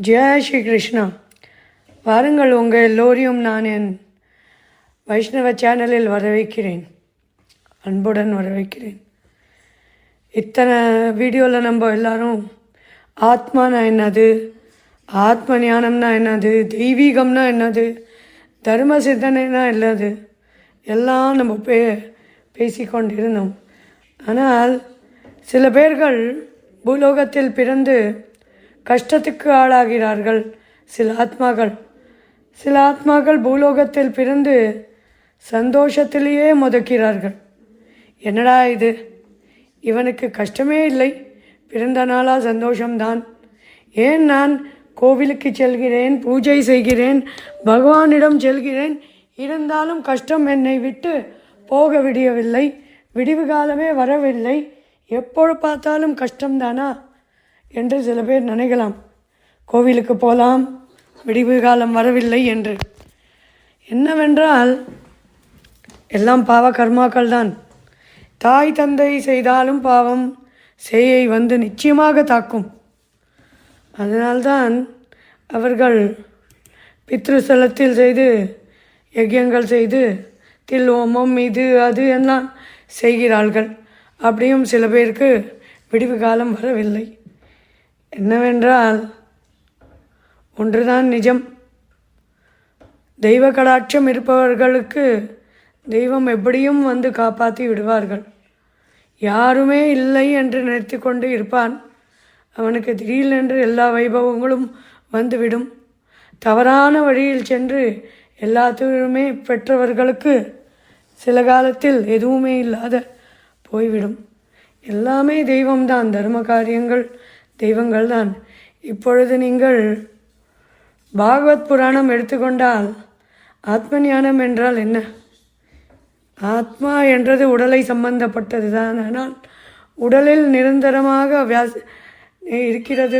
ஜெய் ஸ்ரீ கிருஷ்ணா. வாருங்கள், உங்கள் எல்லோரையும் நான் என் வைஷ்ணவ சேனலில் வரவேற்கிறேன், அன்புடன் வரவேற்கிறேன். இத்தனை வீடியோவில் நம்ம எல்லாரும் ஆத்மானா என்னது, ஆத்ம ஞானம்னா என்னது, தெய்வீகம்னா என்னது, தர்ம சிந்தனைனா என்னது எல்லாம் நம்ம பேசிக்கொண்டிருந்தோம். ஆனால் சில பேர்கள் பூலோகத்தில் பிறந்து கஷ்டத்துக்கு ஆளாகிறார்கள். சில ஆத்மாக்கள் பூலோகத்தில் பிறந்து சந்தோஷத்திலேயே முதக்கிறார்கள். என்னடா இது, இவனுக்கு கஷ்டமே இல்லை, பிறந்த நாளாக சந்தோஷம்தான். ஏன் நான் கோவிலுக்கு செல்கிறேன், பூஜை செய்கிறேன், பகவானிடம் செல்கிறேன், இருந்தாலும் கஷ்டம் என்னை விட்டு போக விடியவில்லை, விடிவு காலமே வரவில்லை, எப்பொழுது பார்த்தாலும் கஷ்டம்தானா என்று சில பேர் நினைக்கலாம். கோவிலுக்கு போகலாம், விடிவு காலம் வரவில்லை என்று. என்னவென்றால் எல்லாம் பாவ கர்மாக்கள் தான். தாய் தந்தை செய்தாலும் பாவம் செய்யை வந்து நிச்சயமாக தாக்கும். அதனால்தான் அவர்கள் பித்ருஸ்தலத்தில் செய்து யஜ்யங்கள் செய்து தில்வோமம் இது அது எல்லாம் செய்கிறார்கள். அப்படியும் சில பேருக்கு விடிவு காலம் வரவில்லை. என்னவென்றால் ஒன்றுதான் நிஜம், தெய்வ கடாட்சம் இருப்பவர்களுக்கு தெய்வம் எப்படியும் வந்து காப்பாற்றி விடுவார்கள். யாருமே இல்லை என்று நினைத்து கொண்டு இருப்பான், அவனுக்கு திடீரென்று எல்லா வைபவங்களும் வந்துவிடும். தவறான வழியில் சென்று எல்லாத்தையுமே பெற்றவர்களுக்கு சில காலத்தில் எதுவுமே இல்லாத போய்விடும். எல்லாமே தெய்வம்தான், தர்ம காரியங்கள் தெய்வங்கள் தான். இப்பொழுது நீங்கள் பாகவத் புராணம் எடுத்துக்கொண்டால் ஆத்ம ஞானம் என்றால் என்ன? ஆத்மா என்றது உடலை சம்பந்தப்பட்டது தான். ஆனால் உடலில் நிரந்தரமாக இருக்கிறது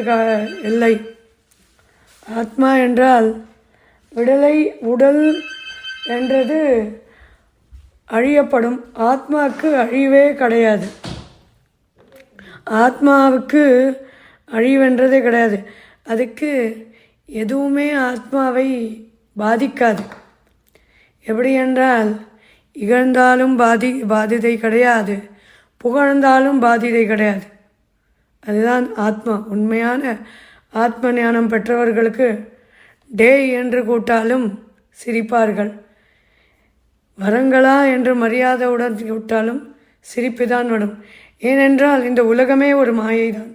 இல்லை. ஆத்மா என்றால் உடல் என்றது அழியப்படும். ஆத்மாவுக்கு அழிவே கிடையாது. ஆத்மாவுக்கு அழிவென்றதே கிடையாது. அதுக்கு எதுவுமே ஆத்மாவை பாதிக்காது. எப்படி என்றால் இகழ்ந்தாலும் பாதிதை கிடையாது, புகழ்ந்தாலும் பாதிதை கிடையாது. அதுதான் ஆத்மா. உண்மையான ஆத்ம ஞானம் பெற்றவர்களுக்கு டே என்று கூட்டாலும் சிரிப்பார்கள், வரங்களா என்று மரியாதையுடன் கூட்டாலும் சிரிப்பு தான் வரும். ஏனென்றால் இந்த உலகமே ஒரு மாயை தான்.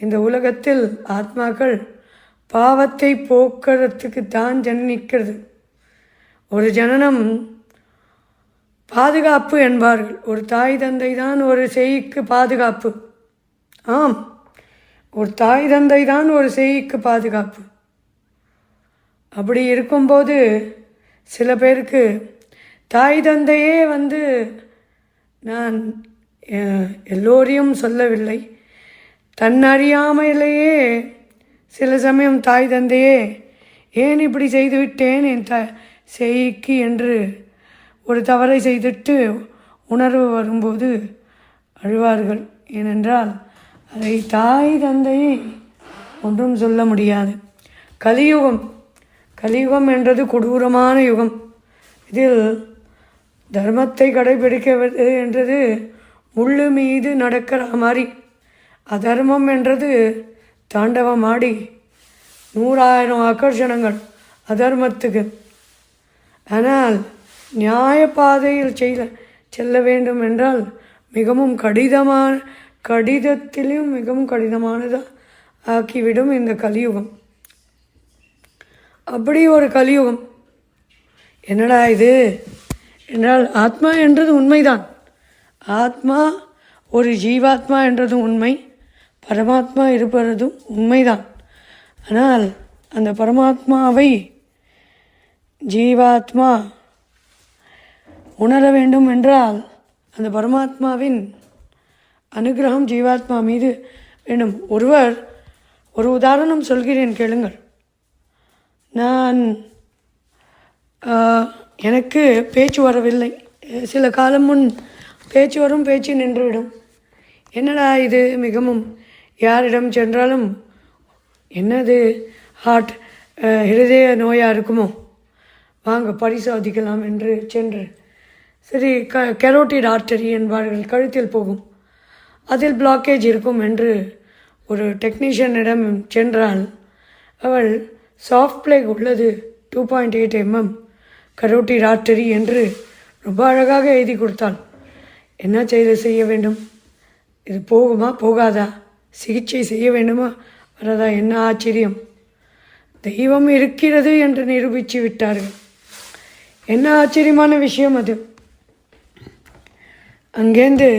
இந்த உலகத்தில் ஆத்மாக்கள் பாவத்தை போக்குறதுக்கு தான் ஜனனிக்கிறது. ஒரு ஜனனம் பாதுகாப்பு என்பார்கள். ஒரு தாய் தந்தை தான் ஒரு சேய்க்கு பாதுகாப்பு. ஆம், ஒரு தாய் தந்தை தான் ஒரு சேய்க்கு பாதுகாப்பு. அப்படி இருக்கும்போது சில பேருக்கு தாய் தந்தையே வந்து, நான் எல்லோரையும் சொல்லவில்லை, தன்னறியாமலேயே சில சமயம் தாய் தந்தையே ஏன் இப்படி செய்துவிட்டேன் என் செய்க்கு என்று ஒரு தவறை செய்துட்டு உணர்வு வரும்போது அழுவார்கள். ஏனென்றால் அதை தாய் தந்தையை ஒன்றும் சொல்ல முடியாது. கலியுகம் என்றது கொடூரமான யுகம். இதில் தர்மத்தை கடைபிடிக்கிறது என்றது முள்ளு மீது நடக்கிற மாதிரி, அதர்மம் என்றது தாண்டவமாடி 100,000 ஆக்கர்ஷணங்கள் அதர்மத்துக்கு. ஆனால் நியாய பாதையில் செல்ல வேண்டும் என்றால் மிகவும் கடிதத்திலும் மிகவும் கடினமானதாக ஆக்கிவிடும் இந்த கலியுகம். அப்படி ஒரு கலியுகம். என்னடா இது என்றால் ஆத்மா என்றது உண்மைதான். ஆத்மா ஒரு ஜீவாத்மா என்றதும் உண்மை, பரமாத்மா இருப்பதும் உண்மைதான். ஆனால் அந்த பரமாத்மாவை ஜீவாத்மா உணர வேண்டும் என்றால் அந்த பரமாத்மாவின் அனுகிரகம் ஜீவாத்மா மீது வேண்டும். ஒரு உதாரணம் சொல்கிறேன், கேளுங்கள். எனக்கு பேச்சு வரவில்லை. சில காலம் முன் பேச்சு வரும், பேச்சு நின்றுவிடும். என்னடா இது, மிகவும் யாரிடம் சென்றாலும் என்னது ஹார்ட் இருதய நோயாக இருக்குமோ, வாங்க பரிசோதிக்கலாம் என்று சென்று, சரி கெரோட்டிட் ஆர்டரி என்பார்கள், கழுத்தில் போகும், அதில் பிளாக்கேஜ் இருக்கும் என்று ஒரு டெக்னீஷியனிடம் சென்றால் அவள் சாஃப்ட் பிளேக் உள்ளது 2.8 mm கரோட்டிட் ஆர்டரி என்று ரொம்ப அழகாக எழுதி கொடுத்தாள். என்ன செய்ய வேண்டும்? இது போகுமா போகாதா? சிகிச்சை செய்ய வேண்டுமா வரதா? என்ன ஆச்சரியம்! தெய்வம் இருக்கிறது என்று நிரூபித்து விட்டார்கள். என்ன ஆச்சரியமான விஷயம் அது! அங்கேருந்து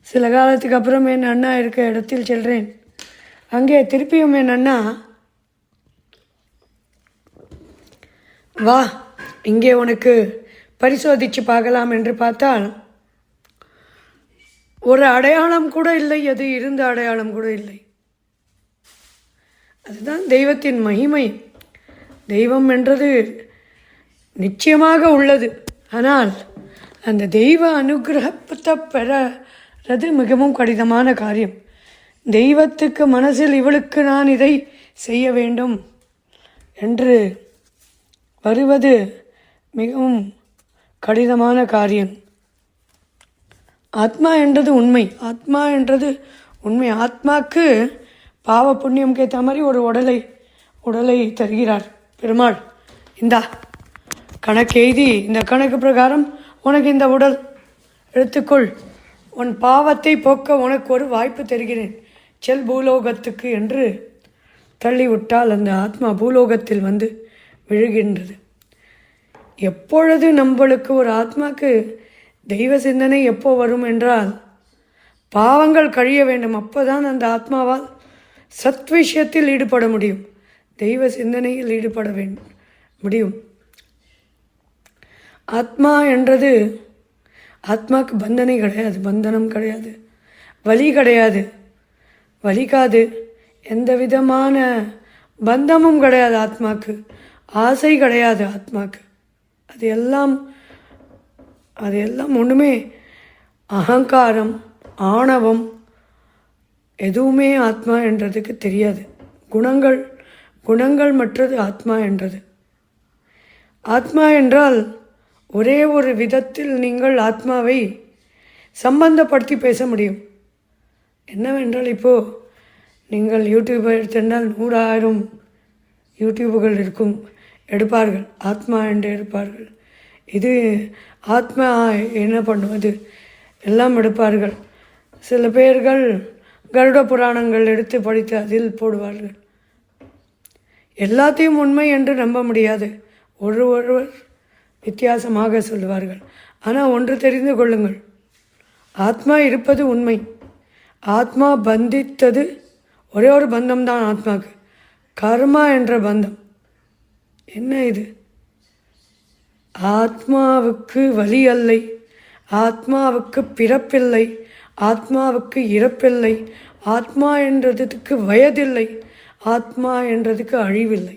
சில காலத்துக்கு அப்புறம் என் அண்ணா இருக்க இடத்தில் செல்கிறேன். அங்கே திருப்பியும் என் அண்ணா, வா இங்கே உனக்கு பரிசோதித்து பார்க்கலாம் என்று பார்த்தால் ஒரு அடையாளம் கூட இல்லை. அது இருந்த அடையாளம் கூட இல்லை. அதுதான் தெய்வத்தின் மகிமை. தெய்வம் என்றது நிச்சயமாக உள்ளது. ஆனால் அந்த தெய்வ அனுகிரகத்தை பெறது மிகவும் கடினமான காரியம். தெய்வத்துக்கு மனசில் இவளுக்கு நான் இதை செய்ய வேண்டும் என்று வருவது மிகவும் கடினமான காரியம். ஆத்மா என்றது உண்மை. ஆத்மா என்றது உண்மை. ஆத்மாக்கு பாவ புண்ணியம் கேட்ட மாதிரி ஒரு உடலை தருகிறார் பெருமாள். இந்தா கணக்கு எழுதி, இந்த கணக்கு பிரகாரம் உனக்கு இந்த உடல் எடுத்துக்கொள், உன் பாவத்தை போக்க உனக்கு ஒரு வாய்ப்பு தருகிறேன், செல் பூலோகத்துக்கு என்று தள்ளிவிட்டால் அந்த ஆத்மா பூலோகத்தில் வந்து விழுகின்றது. எப்பொழுது நம்மளுக்கு ஒரு ஆத்மாக்கு தெய்வ சிந்தனை எப்போ வரும் என்றால், பாவங்கள் கழிய வேண்டும். அப்போதான் அந்த ஆத்மாவால் சத் விஷயத்தில் ஈடுபட முடியும், தெய்வ சிந்தனையில் ஈடுபட முடியும். ஆத்மா என்றது, ஆத்மாவுக்கு பந்தனை கிடையாது, பந்தனம் கிடையாது, வலி கிடையாது, வலிக்காது, எந்த விதமான பந்தமும் கிடையாது ஆத்மாக்கு, ஆசை கிடையாது ஆத்மாக்கு. அது எல்லாம் ஒன்றுமே அகங்காரம், ஆணவம் எதுவுமே ஆத்மா என்றதுக்கு தெரியாது. குணங்கள் மற்றது ஆத்மா என்றது. ஆத்மா என்றால் ஒரே ஒரு விதத்தில் நீங்கள் ஆத்மாவை சம்பந்தப்படுத்தி பேச முடியும். என்னவென்றால், இப்போது நீங்கள் யூடியூப்பை எடுத்திருந்தால் 100,000 யூடியூபுகள் இருக்கும், எடுப்பார்கள், ஆத்மா என்று எடுப்பார்கள். இது ஆத்மா என்ன பண்ணுவது எல்லாம் எடுப்பார்கள். சில பேர்கள் கருட புராணங்கள் எடுத்து படித்து அதில் போடுவார்கள். எல்லாத்தையும் உண்மை என்று நம்ப முடியாது, ஒருவர் வித்தியாசமாக சொல்லுவார்கள். ஆனால் ஒன்று தெரிந்து கொள்ளுங்கள், ஆத்மா இருப்பது உண்மை. ஆத்மா பந்தித்தது ஒரே ஒரு பந்தம்தான் ஆத்மாவுக்கு, கர்மா என்ற பந்தம். என்ன இது? ஆத்மாவுக்கு வலி அல்லை, ஆத்மாவுக்கு பிறப்பில்லை, ஆத்மாவுக்கு இறப்பில்லை, ஆத்மா என்றதுக்கு வயதில்லை, ஆத்மா என்றதுக்கு அழிவில்லை.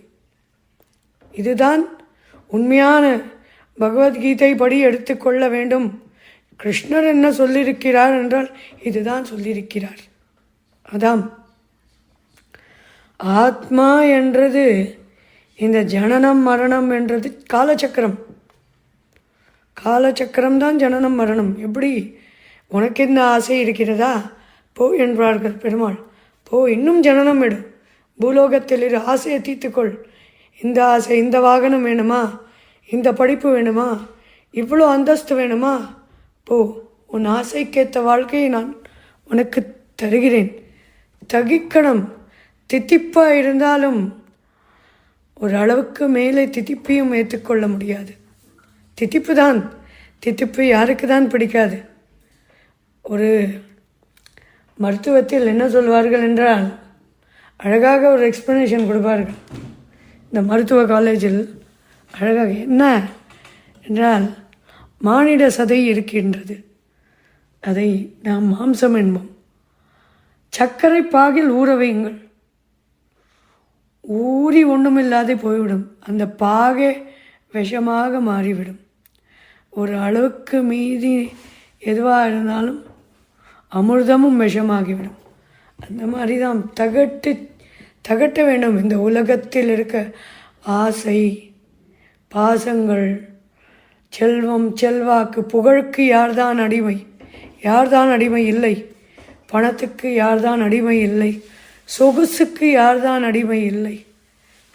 இதுதான் உண்மையான பகவத்கீதை படி எடுத்துக்கொள்ள வேண்டும். கிருஷ்ணர் என்ன சொல்லியிருக்கிறார் என்றால் இதுதான் சொல்லியிருக்கிறார். அதாம் ஆத்மா என்றது இந்த ஜனனம் மரணம் என்றது காலச்சக்கரம் தான் ஜனனம் மரணம். எப்படி உனக்கு இந்த ஆசை இருக்கிறதா? போ என்பார்கள் பெருமாள். போ, இன்னும் ஜனனம் எடு, பூலோகத்தில் இரு, ஆசையை தீர்த்துக்கொள். இந்த ஆசை, இந்த வாகனம் வேணுமா, இந்த படிப்பு வேணுமா, இவ்வளோ அந்தஸ்து வேணுமா, போ, உன் ஆசைக்கேற்ற வாழ்க்கையை நான் உனக்கு தருகிறேன். தகிக்கணும். தித்திப்பாக இருந்தாலும் ஒரு அளவுக்கு மேலே தித்திப்பையும் ஏற்றுக்கொள்ள முடியாது. தித்திப்பு யாருக்கு தான் பிடிக்காது? ஒரு மருத்துவத்தில் என்ன சொல்வார்கள் என்றால், அழகாக ஒரு எக்ஸ்ப்ளனேஷன் கொடுப்பார்கள் இந்த மருத்துவ காலேஜில். அழகாக என்ன என்றால், மானிட சதை இருக்கின்றது, அதை நாம் மாம்சம் என்போம். சர்க்கரை பாகில் ஊற வையுங்கள், ஊறி ஒன்றுமில்லாതെ போய்விடும். அந்த பாகே விஷமாக மாறிவிடும். ஒரு அளவுக்கு மீதி எதுவாக இருந்தாலும் அமிர்தமும் விஷமாகிவிடும். அந்த மாதிரி தான் தகட்ட வேண்டும். இந்த உலகத்தில் இருக்க ஆசை, பாசங்கள், செல்வம், செல்வாக்கு, புகழுக்கு யார்தான் அடிமை? யார்தான் அடிமை இல்லை? பணத்துக்கு யார்தான் அடிமை இல்லை? சொகுசுக்கு யார்தான் அடிமை இல்லை?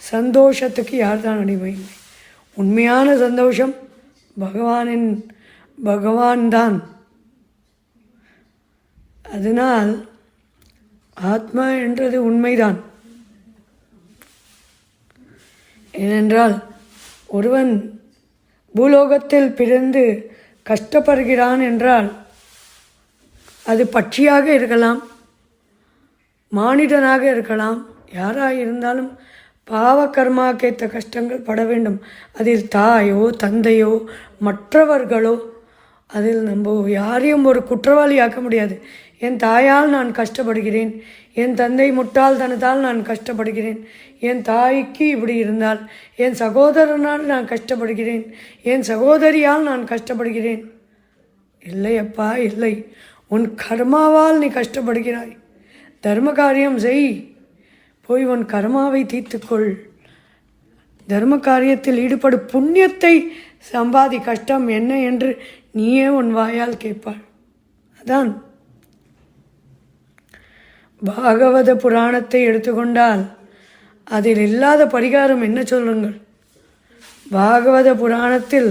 சந்தோஷத்துக்கு யார்தான் அடிமை இல்லை? உண்மையான சந்தோஷம் பகவான் தான். அதனால் ஆத்மா என்றது உண்மைதான். ஏனென்றால் ஒருவன் பூலோகத்தில் பிறந்து கஷ்டப்படுகிறான் என்றால் அது பட்சியாக இருக்கலாம், மானிடனாக இருக்கலாம், யாராக இருந்தாலும் பாவ கர்மாக்கேற்ற கஷ்டங்கள் பட வேண்டும். அதில் தாயோ தந்தையோ மற்றவர்களோ, அதில் நம்ம யாரையும் ஒரு குற்றவாளியாக்க முடியாது. என் தாயால் நான் கஷ்டப்படுகிறேன், என் தந்தை முட்டாள்தனத்தால் நான் கஷ்டப்படுகிறேன், என் தாய்க்கு இப்படி இருந்தால், என் சகோதரனால் நான் கஷ்டப்படுகிறேன், என் சகோதரியால் நான் கஷ்டப்படுகிறேன். இல்லை அப்பா, இல்லை. உன் கர்மாவால் நீ கஷ்டப்படுகிறாய். தர்ம காரியம் செய், போய் உன் கர்மாவை தீர்த்துக்கொள். தர்ம காரியத்தில் ஈடுபடு, புண்ணியத்தை சம்பாதி. கஷ்டம் என்ன என்று நீயே உன் வாயால் கேட்பாள். அதான் பாகவத புராணத்தை எடுத்துக்கொண்டால் அதில் இல்லாத பரிகாரம் என்ன சொல்லுங்கள்? பாகவத புராணத்தில்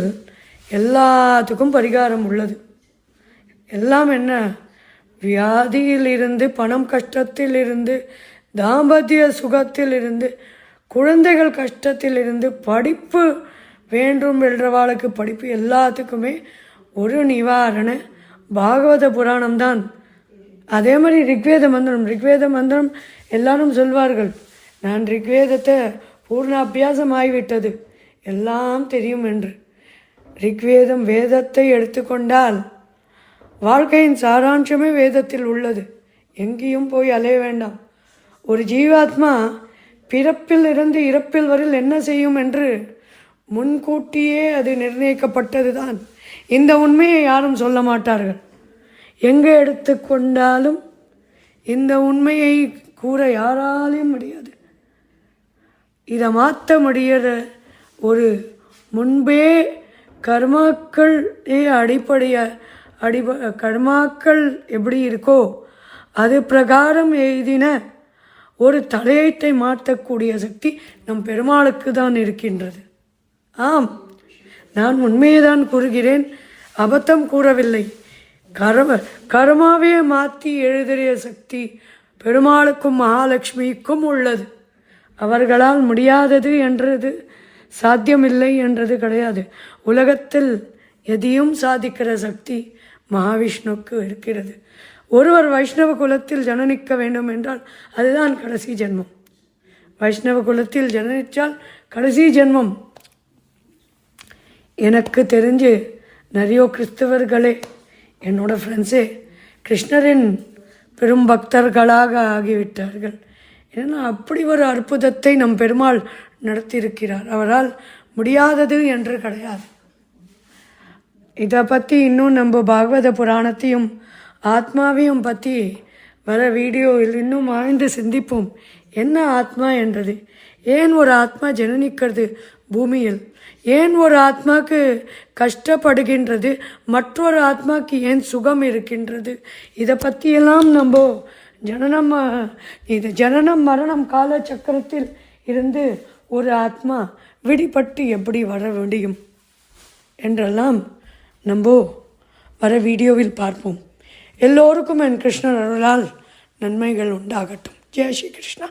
எல்லாத்துக்கும் பரிகாரம் உள்ளது. எல்லாம் என்ன? வியாதியிலிருந்து, பணம் கஷ்டத்திலிருந்து, தாம்பத்திய சுகத்திலிருந்து, குழந்தைகள் கஷ்டத்திலிருந்து, படிப்பு வேண்டும் என்றவாளுக்கு படிப்பு, எல்லாத்துக்குமே ஒரு நிவாரண பாகவத புராணம்தான். அதே மாதிரி ரிக்வேத மந்திரம் எல்லாரும் சொல்வார்கள். நான் ரிக்வேதத்தை பூர்ண அபியாசம் ஆகிவிட்டது, எல்லாம் தெரியும் என்று. ரிக்வேதம், வேதத்தை எடுத்துக்கொண்டால் வாழ்க்கையின் சாராம்சமே வேதத்தில் உள்ளது. எங்கேயும் போய் அலைய வேண்டாம். ஒரு ஜீவாத்மா பிறப்பில் இருந்து இறப்பில் வரையில் என்ன செய்யும் என்று முன்கூட்டியே அது நிர்ணயிக்கப்பட்டது தான். இந்த உண்மையை யாரும் சொல்ல மாட்டார்கள். எங்கே எடுத்துக்கொண்டாலும் இந்த உண்மையை கூற யாராலையும் முடியாது. இதை மாற்ற முடிகிற ஒரு முன்பே கர்மாக்கள் கர்மாக்கள் எப்படி இருக்கோ அது பிரகாரம் எழுதின ஒரு தலையீட்டை மாற்றக்கூடிய சக்தி நம் பெருமாளுக்கு தான் இருக்கின்றது. ஆம், நான் உண்மையை தான் கூறுகிறேன், அபத்தம் கூறவில்லை. கர்மாவே மாற்றி எழுதிய சக்தி பெருமாளுக்கும் மகாலட்சுமிக்கும் உள்ளது. அவர்களால் முடியாதது என்றது, சாத்தியமில்லை என்றது கிடையாது. உலகத்தில் எதையும் சாதிக்கிற சக்தி மகாவிஷ்ணுவுக்கு இருக்கிறது. ஒருவர் வைஷ்ணவ குலத்தில் ஜனனிக்க வேண்டும் என்றால் அதுதான் கடைசி ஜென்மம். வைஷ்ணவ குலத்தில் ஜனனித்தால் கடைசி ஜென்மம். எனக்கு தெரிஞ்சு நிறைய கிறிஸ்தவர்களே, என்னோடய ஃப்ரெண்ட்ஸே கிருஷ்ணரின் பெரும் பக்தர்களாக ஆகிவிட்டார்கள். ஏன்னா அப்படி ஒரு அற்புதத்தை நம் பெருமாள் நடத்தியிருக்கிறார். அவரால் முடியாதது என்று கிடையாது. இதை பற்றி இன்னும் நம்ம பாகவத புராணத்தையும் ஆத்மாவையும் பற்றி வர வீடியோவில் இன்னும் ஆழ்ந்து சிந்திப்போம். என்ன ஆத்மா என்றது? ஏன் ஒரு ஆத்மா ஜனனிக்கிறது பூமியில்? ஏன் ஒரு ஆத்மாவுக்கு கஷ்டப்படுகின்றது? மற்றொரு ஆத்மாவுக்கு ஏன் சுகம் இருக்கின்றது? இதை பற்றியெல்லாம் நம்ம ஜனனம் மரணம் கால சக்கரத்தில் இருந்து ஒரு ஆத்மா விடுபட்டு எப்படி வர முடியும் என்றெல்லாம் நம்ம வர வீடியோவில் பார்ப்போம். எல்லோருக்கும் என் கிருஷ்ணர் அருளால் நன்மைகள் உண்டாகட்டும். ஜெய் ஸ்ரீ கிருஷ்ணா.